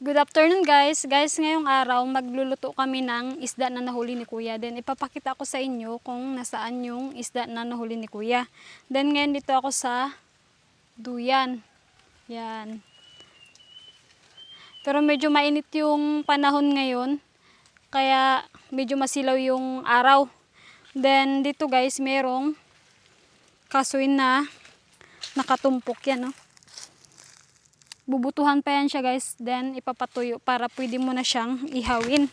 Good afternoon guys. Guys, ngayong araw magluluto kami ng isda na nahuli ni Kuya. Then ipapakita ko sa inyo kung nasaan yung isda na nahuli ni Kuya. Then ngayon dito ako sa Duyan. Yan. Pero medyo mainit yung panahon ngayon. Kaya medyo masilaw yung araw. Then dito guys, merong kasoy na nakatumpok yan, no? Bubutuhan pa yan siya guys, then ipapatuyo para pwede mo na siyang ihawin.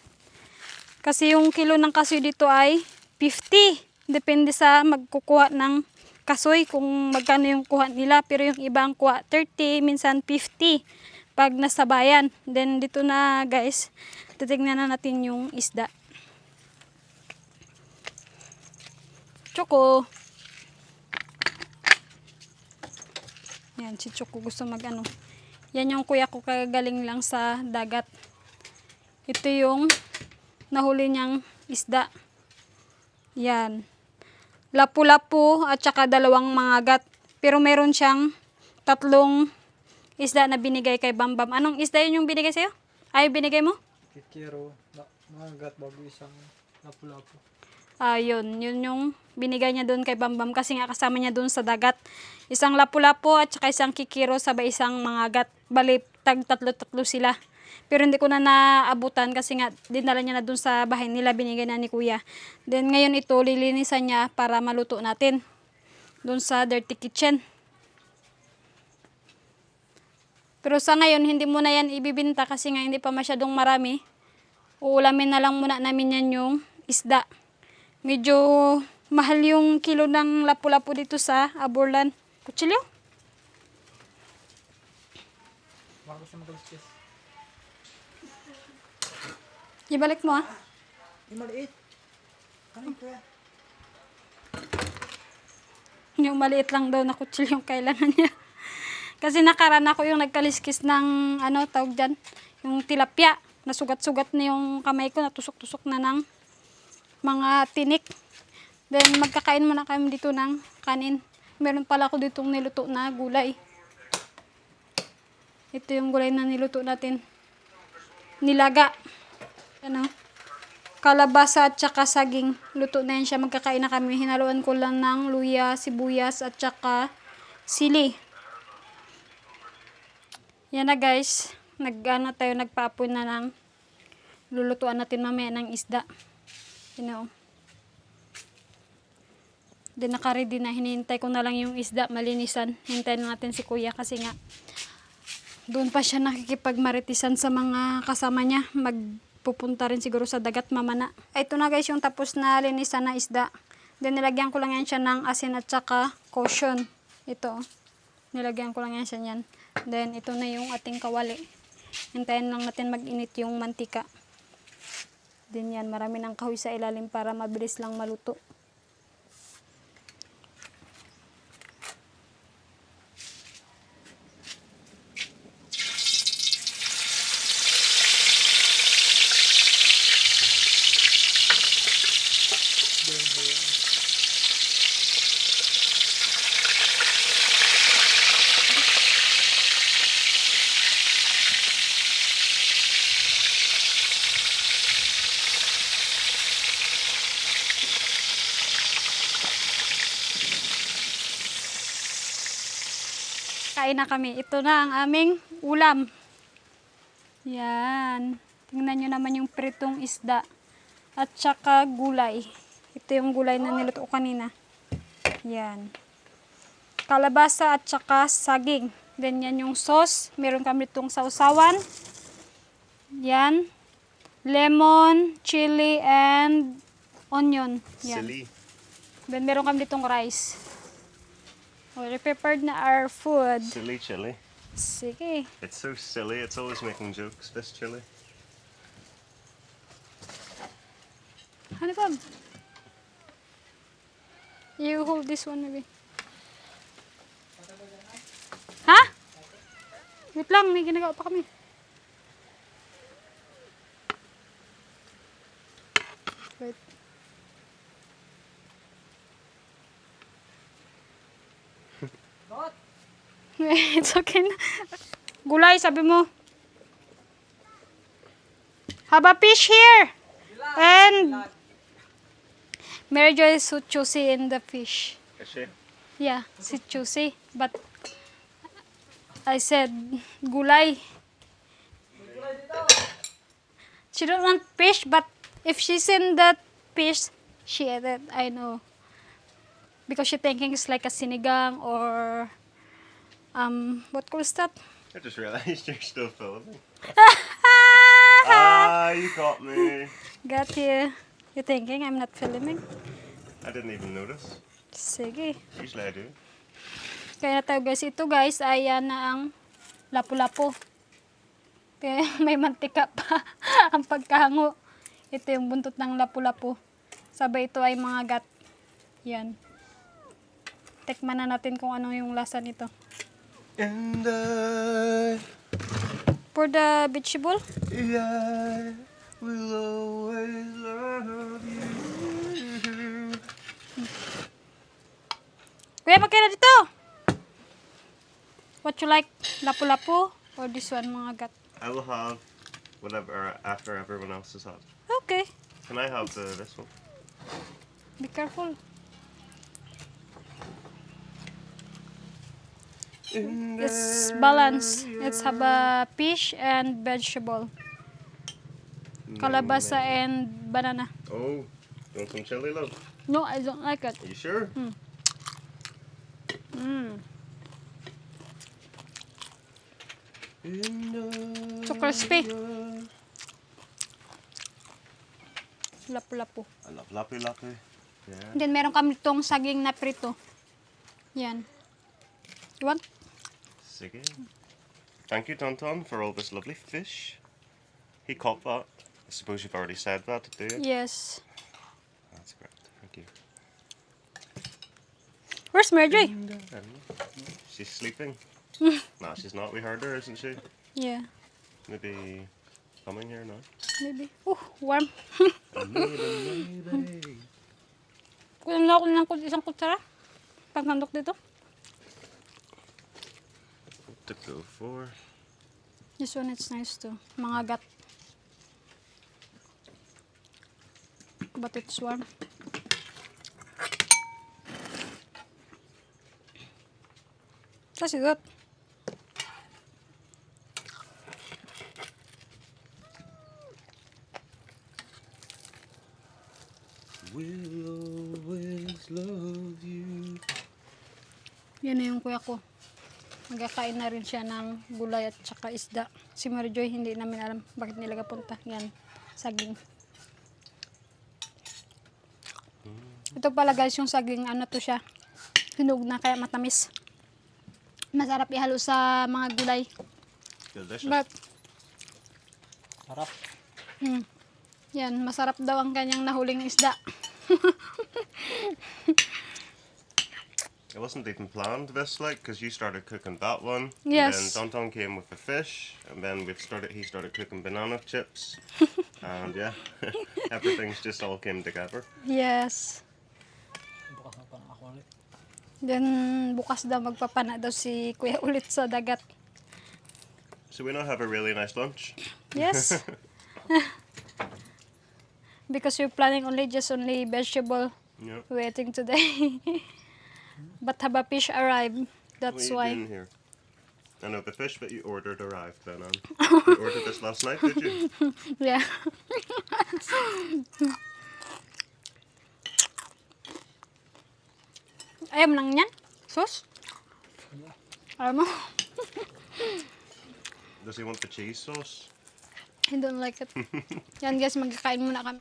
Kasi yung kilo ng kasoy dito ay 50. Depende sa magkukuha ng kasoy kung magkano yung kuha nila. Pero yung ibang kuha 30, minsan 50 pag nasa bayan. Then dito na guys, titignan na natin yung isda. Choco. Yan, si Choco gusto mag-ano. Yan yung kuya ko kagaling lang sa dagat. Ito yung nahuli niyang isda. Yan. Lapu-lapu at saka dalawang mangagat. Pero meron siyang 3 isda na binigay kay Bambam. Anong isda yun yung binigay sa'yo? Ay, binigay mo? Kikiro, mangagat bago isang lapu-lapu. Yun yung binigay niya doon kay Bambam kasi nga kasama niya doon sa dagat. Isang lapu-lapu at saka isang kikiro sabay isang mangagat. Bali, tatlo sila. Pero hindi ko na naabutan kasi nga dinala niya na doon sa bahay nila, binigay na ni Kuya. Then ngayon ito, lilinisan niya para maluto natin doon sa dirty kitchen. Pero sa ngayon, hindi mo na yan ibibinta kasi nga hindi pa masyadong marami. Uulamin na lang muna namin yan yung isda. Medyo mahal yung kilo ng lapu-lapu dito sa Aborlan. Kutsilyo? Baka gusto mo kalis-kis. Ibalik mo Yung maliit. Kanin ko yan. Yung maliit lang daw na kutsilyo yung kailangan niya. Kasi nakaraan ako yung nagkaliskis ng tawag dyan, yung tilapia. Nasugat-sugat na yung kamay ko, natusok-tusok na ng mga tinik. Then magkakain muna kami dito ng kanin. Meron pala ako ditong niluto na gulay. Ito yung gulay na niluto natin. Nilaga. Kalabasa at saka saging. Luto na yan siya. Magkakain na kami. Hinaluan ko lang ng luya, sibuyas at saka sili. Yan na guys. Nagpaapoy na ng lulutuan natin mamaya ng isda. Then naka-ready na. Hinihintay ko na lang yung isda malinisan. Hintayin natin si Kuya kasi nga doon pa siya nakikipagmaritisan sa mga kasama niya. Magpupunta rin siguro sa dagat mamana. Ito na guys yung tapos na linisan na isda. Then nilagyan ko lang yan siya ng asin at saka caution. Ito. Nilagyan ko lang yan siya yan. Then ito na yung ating kawali. Hintayin lang natin mag-init yung mantika. Then yan, marami ng kahoy sa ilalim para mabilis lang maluto. Kain na kami. Ito na ang aming ulam. Yan. Tingnan nyo naman yung pritong isda. At saka gulay. Ito yung gulay na niluto ko kanina. Yan. Kalabasa at saka saging. Then yan yung sauce. Meron kami itong sausawan. Yan. Lemon, chili, and onion. Yan. Silly. Then meron kami ditong rice. We prepared na our food. Silly chili. Sige. It's so silly. It's always making jokes, this chili. Ano ba? You hold this one maybe. Ha? Wait lang, may ginagawa pa kami. Wait. It's okay na. Gulay, sabi mo. Have a fish here. And Mary Jo is so choosy in the fish. Is she? Yeah, she's choosy. But I said, gulay. She don't want fish, but if she's in that fish, she ate it. I know. Because she thinking it's like a sinigang or what calls that? I just realized you're still filming. You got me. Got you. You thinking I'm not filming? I didn't even notice. Sige. Usually I do. Kaya na tayo guys. Ito guys, ayan na ang lapu-lapu. Kaya may mantika pa ang pagkahango. Ito yung buntot ng lapu-lapu. Sabay ito ay mga gat. Yan. Tikman na natin kung ano yung lasa nito. And I For the vegetable, will always love you. kuya magkano dito? What you like? Lapu-lapu or this one mga gat? I will have whatever after everyone else is had. Okay. Can I have this one? Be careful. It's balanced. It's have a fish and vegetable. Kalabasa and banana. Oh, you want some chili, love? No, I don't like it. Are you sure? So crispy. Lapu-lapu. I love lapu lapu. Yeah. Then meron kami itong saging na prito. Yan. You want? Sige. Thank you, Tonton, for all this lovely fish. He caught that. I suppose you've already said that, do you? Yes. That's great. Thank you. Where's Marjorie? She's sleeping. No, she's not. We heard her, isn't she? Yeah, Maybe coming here now. maybe. Warm. Maybe. Kulang na ako ng isang kutsara. Pag nandok dito. What to go for? This one, it's nice too. Mga gat. But it's warm. That's good. We'll always love you. Yan na yung kuya ko. Magkakain na rin siya ng gulay at saka isda. Si Marijoy, hindi namin alam bakit nila punta. Yan, saging. Ito pala guys, yung saging, ano to siya. Hinog na kaya matamis. Masarap ihalo sa mga gulay. Delicious. But, Harap. yan, masarap daw ang kanyang nahuling isda. It wasn't even planned this, like, because you started cooking that one. Yes. And then Tonton came with the fish, and then he started cooking banana chips. And yeah, everything's just all came together. Yes. Bukas na pa na ako ulit. Then, bukas daw magpapana daw si kuya ulit sa dagat. So we now have a really nice lunch. Yes. Because we're planning only vegetable Yeah. we're eating today. But have a fish arrived. That's What are you why. doing here? I know the fish that you ordered arrived, then. You ordered this last night, did you? Yeah. Ayam lang yan? Sauce? Alam mo? Does he want the cheese sauce? I don't like it. Yan guys, magkakain muna kami.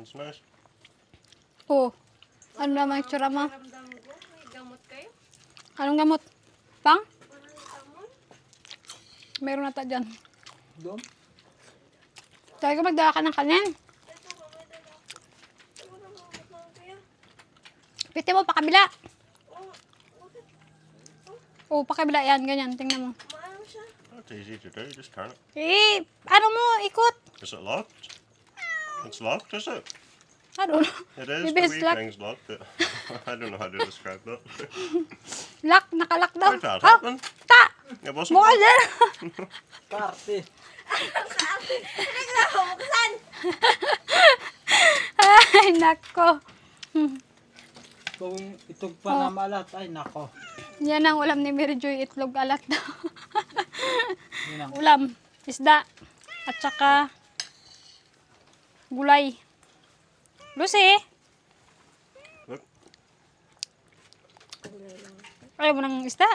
It's nice. Oh, ano naman yung tsura mo? Anong gamot? Pang? Meron na ta dyan. Doon? Tayo ka magdala ka ng kanin. Piti mo, pakabila. Oh, pakabila yan, ganyan. Tingnan mo. That's easy to do. Just turn it. Eh, ano mo, ikot. Is it locked? It's locked, is it? I don't know. It is. Maybe The it's wee locked. thing's locked. I don't know how to describe that. Lock, nakalak daw. How'd that Oh, happen? ta! It wasn't. Mukha dyan! Karte. Ay, nako. Kung itog pa na malat, ay nako. Yan ang ulam ni Mary Joy, itlog alat daw. Yun ang Ulam, isda, at saka gulay. Lucy, Look. ayaw mo ng isda?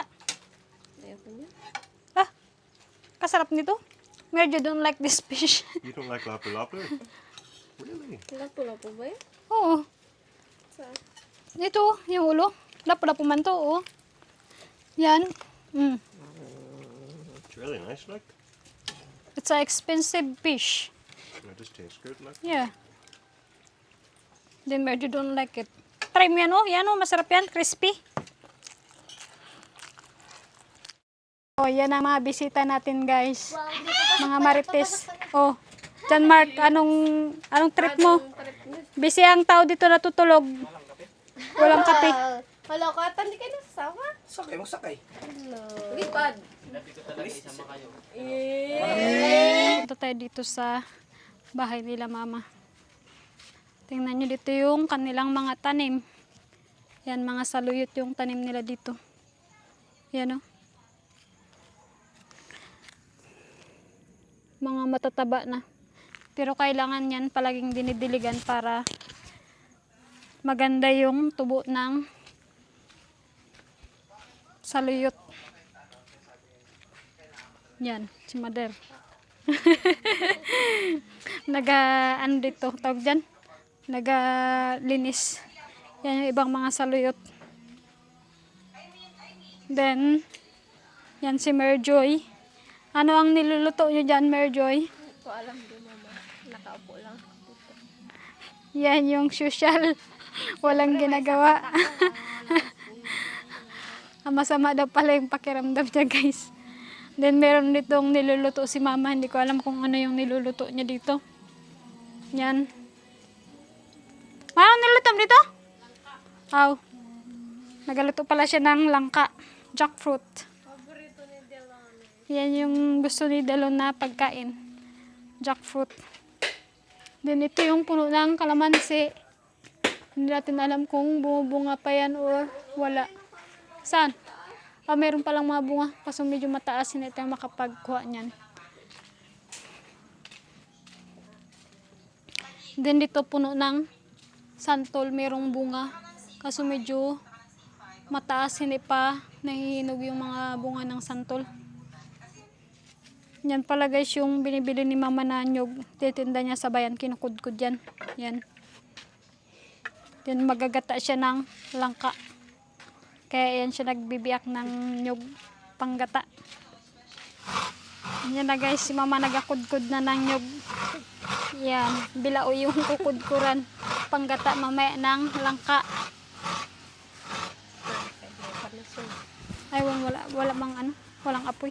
Ah, kasarap nito. Mary Joy don't like this fish. You don't like lapu-lapu? Really? Lapu-lapu ba yun? Oo. Saan? Ito, yung ulo. Lapu-lapu man to, oo. Yan. Mm. It's really nice, like. It's an expensive fish. It just tastes good, like. Yeah. Then Mary Joy don't like it. Try mo yan, oh. Yan, oh. Masarap yan. Crispy. Oh, yan ang mga bisita natin, guys. Mga marites. Oh. John Mark, anong trip mo? Busy ang tao dito natutulog. Walang kape. Hello, Kata, hindi kayo nasasama? sakay mo sakay. Hello. Lipad. Punta tayo dito sa bahay nila, mama. Tingnan nyo dito yung kanilang mga tanim. Yan, mga saluyot yung tanim nila dito. Yan, oh. Mga matataba na. Pero kailangan yan palaging dinidiligan para maganda yung tubo ng saluyot. Yan, si Mother. Ano dito, tawag dyan? Linis. Yan yung ibang mga saluyot. Then, yan si Mary Joy. Ano ang niluluto nyo dyan, Mary Joy? Hindi ko alam din, mama. Nakaupo lang ako dito. Yan yung social. Walang ginagawa. Ang masama daw pala yung pakiramdam niya, guys. Then, meron ditong niluluto si mama. Hindi ko alam kung ano yung niluluto niya dito. Yan. Ano niluto mo dito? Aw. Nagaluto pala siya ng langka. Jackfruit. Paborito ni Delano. Yan yung gusto ni Delon na pagkain. Jackfruit. Then, ito yung puno ng kalamansi. Hindi natin alam kung bumubunga pa yan or wala. Saan? Meron palang mga bunga. Kaso medyo mataas. Hindi tayo makapagkuha niyan. Then dito puno ng santol. Merong bunga. Kaso medyo mataas. Hindi pa nahihinog yung mga bunga ng santol. Yan pala, guys, yung binibili ni mama na nyug. Titinda niya sa bayan. Kinukudkud yan. Yan. Then magagata siya ng langka. Kaya yan siya nagbibiyak ng nyug panggata. Yan na, guys, si mama nagakudkud na ng nyug. Yan, bilao yung kukudkuran. Panggata mamaya ng langka. Ay, wala mang ano, walang apoy.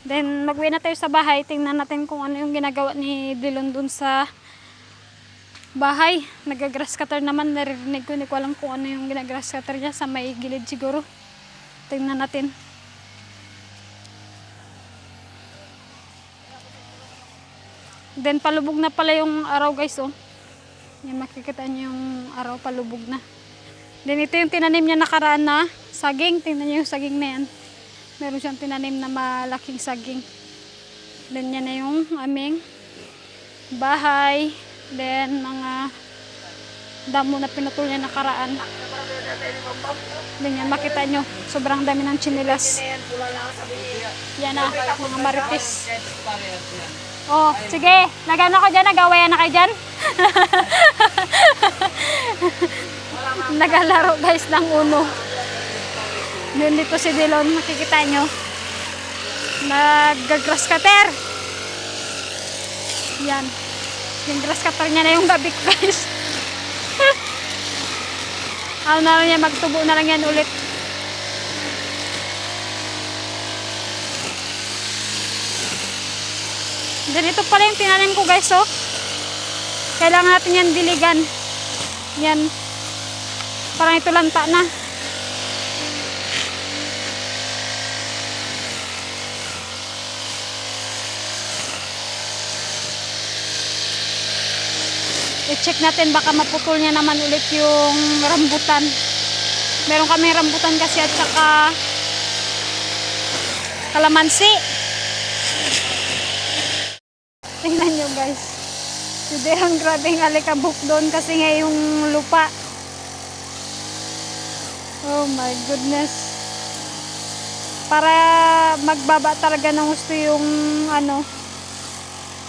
Then mag-uwi na tayo sa bahay. Tingnan natin kung ano yung ginagawa ni Dilon dun sa bahay. Nag-grass cutter naman. Narinig ko, hindi ko alam kung ano yung ginagrass cutter niya. Sa may gilid siguro. Tingnan natin. Then palubog na pala yung araw, guys, oh. Yan, makikita niyo yung araw palubog na. Then ito yung tinanim niya nakaraan na saging. Tingnan niyo yung saging na yan. Meron siyang tinanim na malaking saging. Then yan na yung aming bahay. Then mga damo na pinutol niya nakaraan. Then yan, makita nyo. Sobrang dami ng chinilas. Yan na, mga marites. Oh, sige. Nagano ka dyan? Nagawayan na kayo dyan? Nagalaro, guys, ng uno. Then dito si Dilon, makikita nyo. Nag-grass cutter. Yan. Yung grass cutter niya na yung gabi ko, guys. Ano na lang niya, magtubo na lang yan ulit. Then ito pala yung tinanim ko, guys, oh. Kailangan natin yan diligan. Yan. Parang ito lanta na. I-check natin baka maputol niya naman ulit yung rambutan. Meron kami rambutan kasi at saka kalamansi. Tingnan nyo guys. Si Deon grabing alikabok doon kasi nga yung lupa. Oh my goodness. Para magbaba talaga ng gusto yung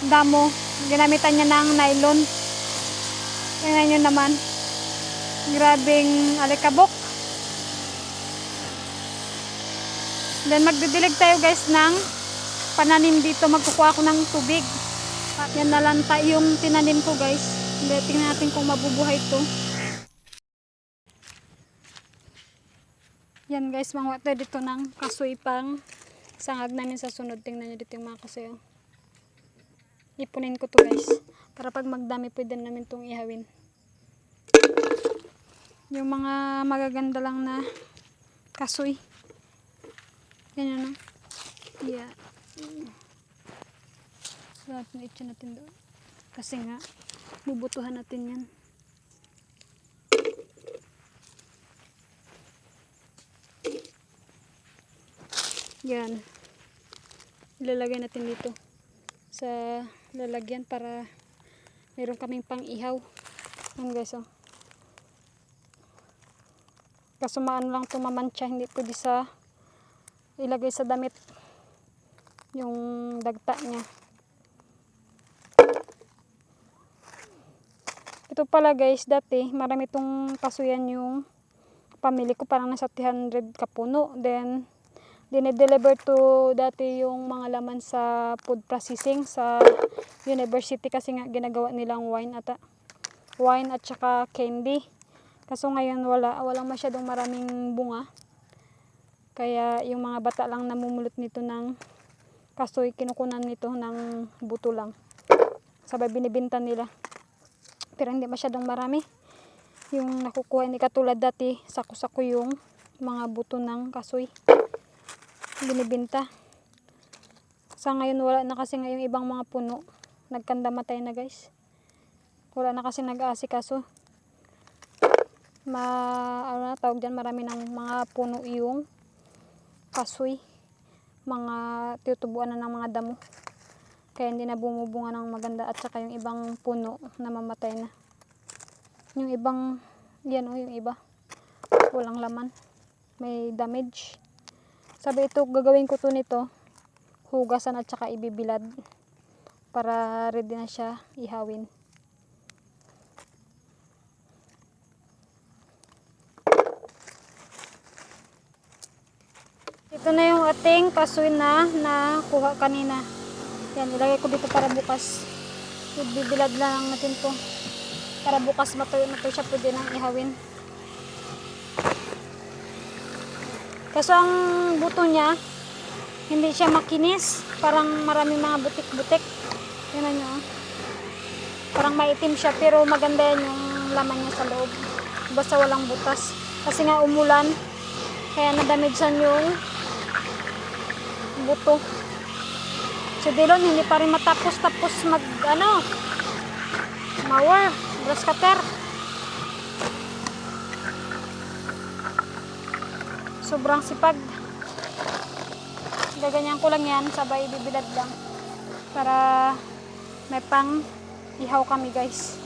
damo. Ginamitan niya ng nylon. Tingnan nyo naman. Grabing alikabok. Then magdidilig tayo guys ng pananim dito. Magkukuha ako ng tubig. Yan nalanta yung tinanim ko guys. Tingnan natin kung mabubuhay ito. Yan guys, mga tayo dito ng kasoy pang sangag namin sa sunod. Tingnan nyo dito yung mga kasoy. Ipunin ko to guys. Para pag magdami pwede namin itong ihawin. Yung mga magaganda lang na kasoy. Ganyan no? Yeah. Lahat na itcha natin doon. Kasi nga, bubutuhan natin yan. Yan. Ilalagay natin dito sa lalagyan para meron kaming pang ihaw. Yan guys oh. Kaso maano lang ito mamantsa, hindi pwede sa ilagay sa damit yung dagta niya. Ito pala guys, dati marami itong kasuyan yung pamili ko, parang nasa 300 kapuno. Then dinedeliver to dati yung mga laman sa food processing sa university kasi nga ginagawa nilang wine at saka candy. Kaso ngayon walang masyadong maraming bunga. Kaya yung mga bata lang namumulot nito ng kasoy, kinukunan nito ng buto lang. Sabay binibinta nila. Pero hindi masyadong marami. Yung nakukuha ni katulad dati, sako-sako yung mga buto ng kasoy. Binibinta. Sa ngayon wala na kasi ngayong ibang mga puno. Nagkandamatay na guys. Wala na kasi nag-aasikaso. Tawag dyan, marami ng mga puno yung kasoy. Mga tinutubuan na ng mga damo. Kaya hindi na bumubunga ng maganda at saka yung ibang puno namamatay na. Yung ibang, yan o, yung iba. Walang laman. May damage. Sabi ito, gagawin ko to nito. Hugasan at saka ibibilad. Para ready na siya ihawin. Ito na yung ating kasoy na nakuha kanina. Yan, ilagay ko dito para bukas. Ibibilad lang natin to. Para bukas matuyo na to siya, pwede nang ihawin. Kaso ang buto niya, hindi siya makinis. Parang maraming mga butik-butik. Yan nyo. Parang maitim siya, pero maganda yan yung laman niya sa loob. Basta walang butas. Kasi nga umulan, kaya nadamisan yung buto. Si Dilon hindi pa rin matapos mower, brush cutter. Sobrang sipag. Gaganyan ko lang yan, sabay bibilad lang. Para may pang ihaw kami guys.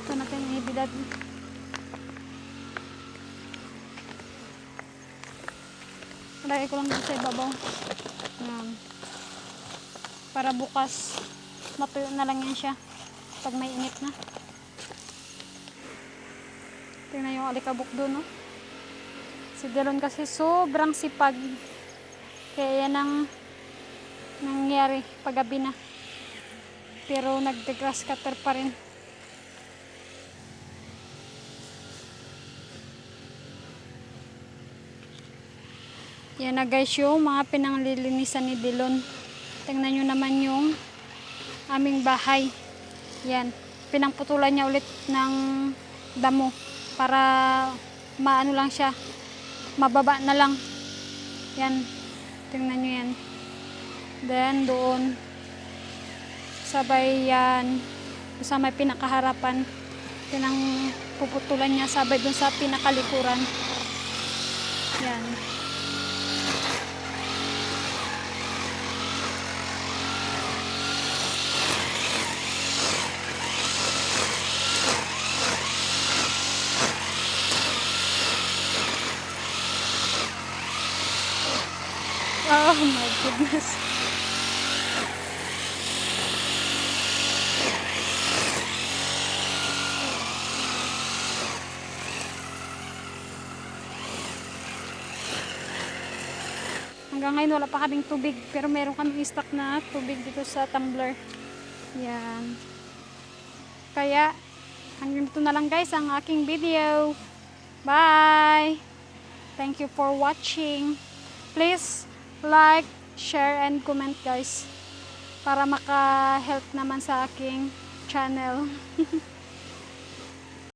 Ito natin ibibilad. Lagay ko lang dito sa ibabaw. Yan. Para bukas matuyo na lang yan siya pag may init na. Tingnan yung alikabok doon, no? Si Delon kasi sobrang sipag. Kaya yan ang nangyari paggabi na. Pero nagde-grass cutter pa rin. Yan na guys yung mga pinanglilinisan ni Delon. Tingnan nyo naman yung aming bahay. Yan. Pinangputulan niya ulit ng damo. Para maano lang siya. Mababa na lang. Yan. Tingnan nyo yan. Then doon. sabay yan sa may pinakaharapan, pinang puputulan niya sabay dun sa pinakalikuran. Yan. Oh my goodness. Hanggang ngayon wala pa kaming tubig, pero meron kaming stock na tubig dito sa tumbler. Yan. Kaya hanggang dito na lang guys ang aking video. Bye! Thank you for watching. Please like, share, and comment guys para maka-help naman sa aking channel.